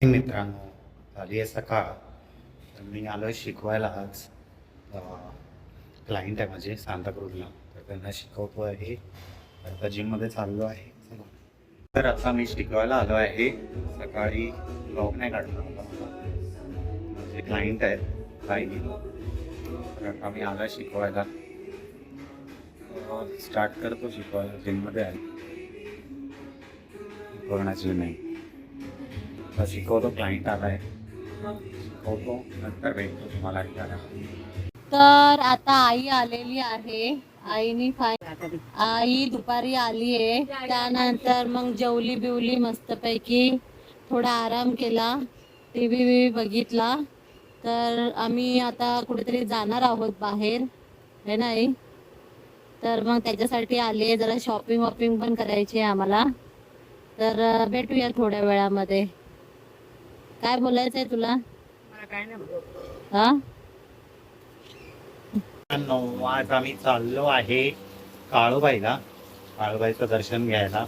मित्रांनो, झाली आहे सकाळ. तर मी आलोय शिकवायला आज. क्लायंट आहे माझे सांताक्रूजला, तर त्यांना शिकवतो आहे. आता जिममध्ये चाललो आहे. चला. तर आता मी शिकवायला आलो आहे. सकाळी ब्लॉग नाही काढला होता. माझे क्लायंट आहेत काही, तर आता मी आलो शिकवायला. स्टार्ट करतो शिकवायला. जिममध्ये आहे, शिकवण्याची नाही. शिकवतो, क्लायंट आला आहे, शिकवतो, नंतर भेटतो तुम्हाला. तर आता आई आलेली आहे. आई दुपारी आली आहे. त्यानंतर मग जेवली बिवली मस्तपैकी, थोडा आराम केला, टीव्ही बघितला. तर आम्ही आता कुठेतरी जाणार आहोत बाहेर, है ना आई? तर मग त्याच्यासाठी आले. जरा शॉपिंग वॉपिंग पण करायची आहे आम्हाला. तर भेटूया थोड्या वेळामध्ये. काय बोलायचंय तुला? हा, आज आम्ही चाललो आहे काळूबाईला, काळूबाईचं दर्शन घ्यायला.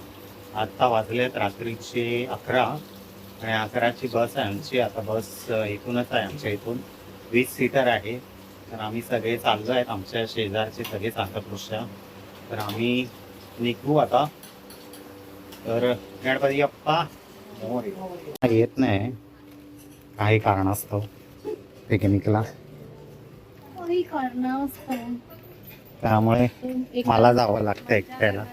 आत्ता वाजलेत रात्रीचे 11 आणि 11ची बस आहे आमची. आता बस इथूनच आहे, आमच्या इथून 20 सीटर आहे. तर आम्ही सगळे चाललो आहेत, आमच्या शेजारचे सगळे सांताक्रूजच्या. तर आम्ही निघू आता. तर गणपती बाप्पा येत नाही काही कारणास्तव पिकनिकला, त्यामुळे मला जावं लागतं एकट्याला.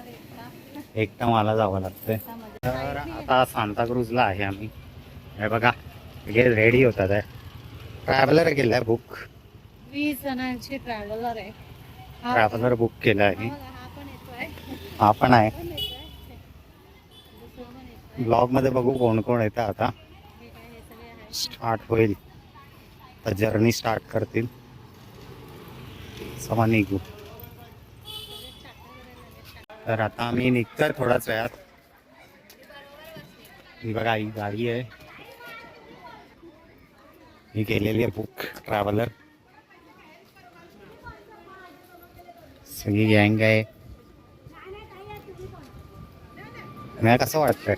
एकटा मला जावं लागतंय. तर आता सांताक्रूजला आहे आम्ही. हे बघा, हे रेडी होतात आहे. ट्रॅव्हलर केलाय बुक, 20 जणांची ट्रॅव्हलर आहे. ट्रॅव्हलर बुक केलं आहे. हा पण आहे. ब्लॉग मध्ये बघू कोण कोण येतं. आता स्टार्ट होईल, तर जर्नी स्टार्ट करतील. समा निघू. तर आता आम्ही निघतोय थोड्याच वेळात. ही बघा, ही गाडी आहे, ही केलेली आहे बुक ट्रॅव्हलर. सगळी गँग आहे. मला कसं वाटतंय?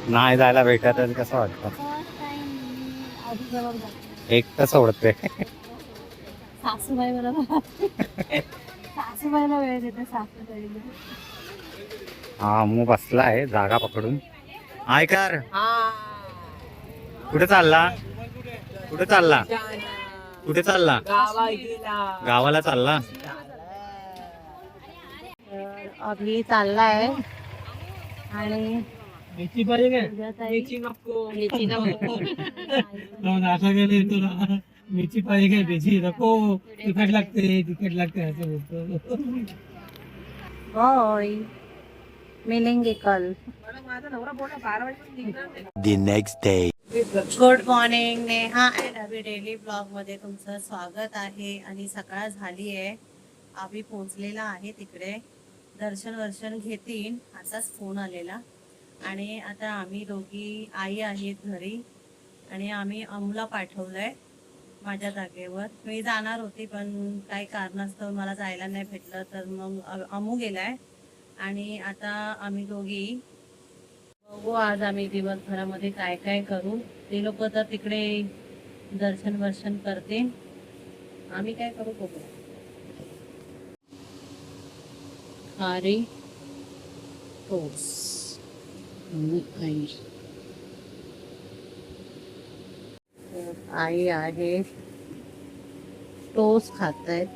नाही जायला भेटत तर कसं वाटतं? एकटं सोडते. सासूबाई बरोबर. सासूबाईला वेळ देते. सासूबाईला हा, मू बसला आहे जागा पकडून. आयकर, कुठे चालला? कुठे चालला? कुठे चालला? गावाला चालला. अभि चाललाय. आणि मेथी पाहिजे काय? मेथी नको. मेथी पाहिजे काय? मेथी नको, तिखट लागते, तिखट लागते असं बोलतो. होय, मिलेंगे कल. The next day. Good morning Neha and Abhi daily blog मध्ये तुमचं स्वागत आहे. आणि सकाळ झाली आहे. अभि पोहोचलेला आहे तिकडे. दर्शन घेतील असाच फोन आलेला. आणि आता आम्ही दोघी, आई आहेत घरी आणि आम्ही अमूला पाठवलंय माझ्या जागेवर. मी जाणार होती पण काही कारणास्तव मला जायला नाही भेटलं, तर मग अमू गेलाय. आणि आता आम्ही दोघी बघू आज आम्ही दिवसभरामध्ये काय काय करू. ते लोक तर तिकडे दर्शन करते, आम्ही काय करू बघू. खारी टोस्ट आई आहे, टोस्ट खात आहेत.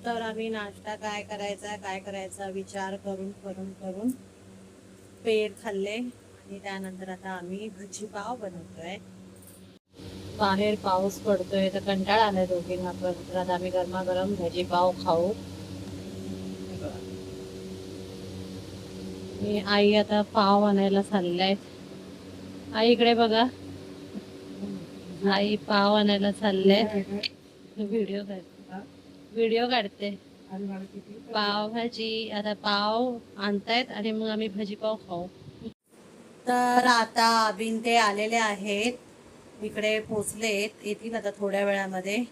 तर आम्ही नाश्ता काय करायचा विचार करून पेर खाल्ले. आणि त्यानंतर आता आम्ही भजी पाव बनवतोय. बाहेर पाऊस पडतोय तर कंटाळा आलाय दोघींना पण. तर आता आम्ही गरमागरम भजी पाव खाऊ. मी आई आता पाव आणायला चाललाय. आई इकडे बघा, आई पाव आणायला चालले. व्हिडिओ काढते. पाव भाजी, आता पाव आणतायत आणि मग आम्ही भजी पाव खाऊ. तर आता अभिन ते आलेले आहेत, इकडे पोचलेत, येतील आता थोड्या वेळामध्ये.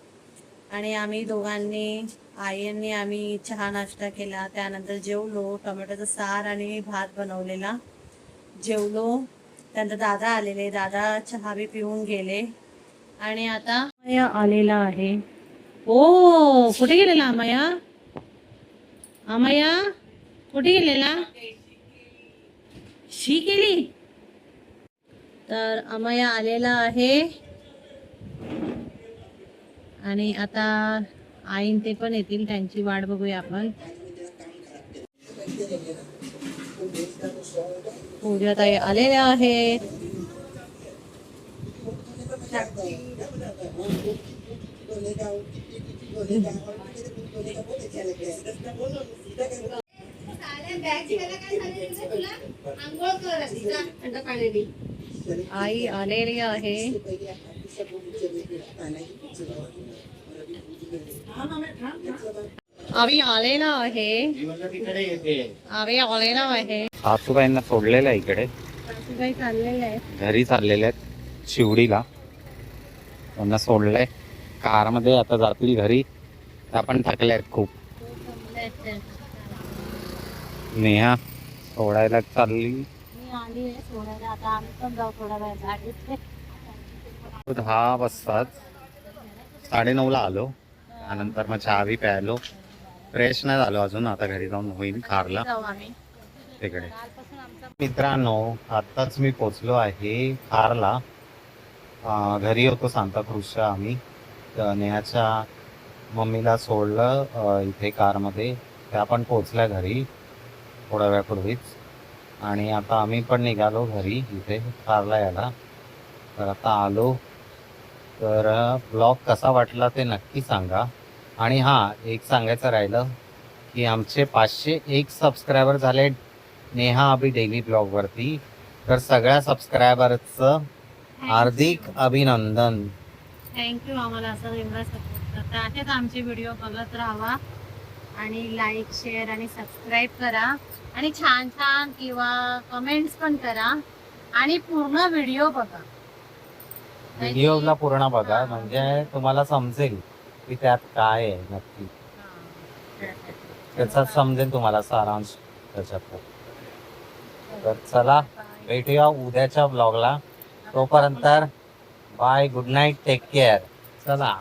आणि आम्ही दोघांनी आईंनी आम्ही चहा नाश्ता केला, त्यानंतर जेवलो, टोमॅटोचा सार आणि भात बनवलेला, जेवलो. त्यानंतर दादा आलेले, दादा चहा बी पिऊन गेले आणि आता अमया आलेला आहे. ओ कुठे गेलेला अमया? अमया कुठे गेलेला? शी केली. तर अमया आलेला आहे आणि आता आईन ते पण येतील, त्यांची वाट बघूया आपण. पूजा ताई आलेल्या आहेत. आई आलेली आहे. आम्ही आलेला आहे. आम्ही आलेला आहे. सासूबाईंना सोडलेलं आहे इकडे, काही चाललेलं आहे. घरी चाललेले आहेत शिवडीला. त्यांना सोडलंय कारमध्ये, आता जातील घरी. त्या पण थकल्या आहेत खूप. नेहा सोडायला चालली. मी आली आहे सोडायला, आता आम्ही पण जाऊ थोडा वेळ गाडीत. 10 वाजतात, 9:30ला आलो. त्यानंतर मग चहा बी प्यायलो. फ्रेश नाही झालो अजून, आता घरी जाऊन होईल कारला जाऊ आम्ही. तिकडे. कालपासून आमचा मित्रांनो, आताच मी पोचलो आहे कारला. घरी होतो सांताक्रूजच्या आम्ही. नेहाच्या मम्मीला सोडलं इथे कारमध्ये. त्या पण पोचल्या घरी थोड्या वेळापूर्वीच. आणि आता आम्ही पण निघालो घरी इथे कारला यायला. तर आता आलो. तर ब्लॉग कसा वाटला ते नक्की सांगा. आणि हां, एक सांगायचं राहिलं की आमचे 501 सबस्क्रायबर झाले नेहा अभि डेली ब्लॉगवरती. तर सगळ्या सबस्क्रायबरचं हार्दिक अभिनंदन. थँक्यू. आम्हाला असं एवढा सपोर्ट करता. असेच आमचे व्हिडिओ बघत राहा आणि लाईक, शेअर आणि सबस्क्राईब करा. आणि छान छान किंवा कमेंट्स पण करा आणि पूर्ण व्हिडिओ बघा. व्हिडिओला पूर्ण बघा, म्हणजे तुम्हाला समजेल की त्यात काय आहे नक्की. त्याचा समजेल तुम्हाला सारांश त्याच्यात. तर चला भेटूया उद्याच्या ब्लॉगला. तोपर्यंत bye, good night, take care. चला.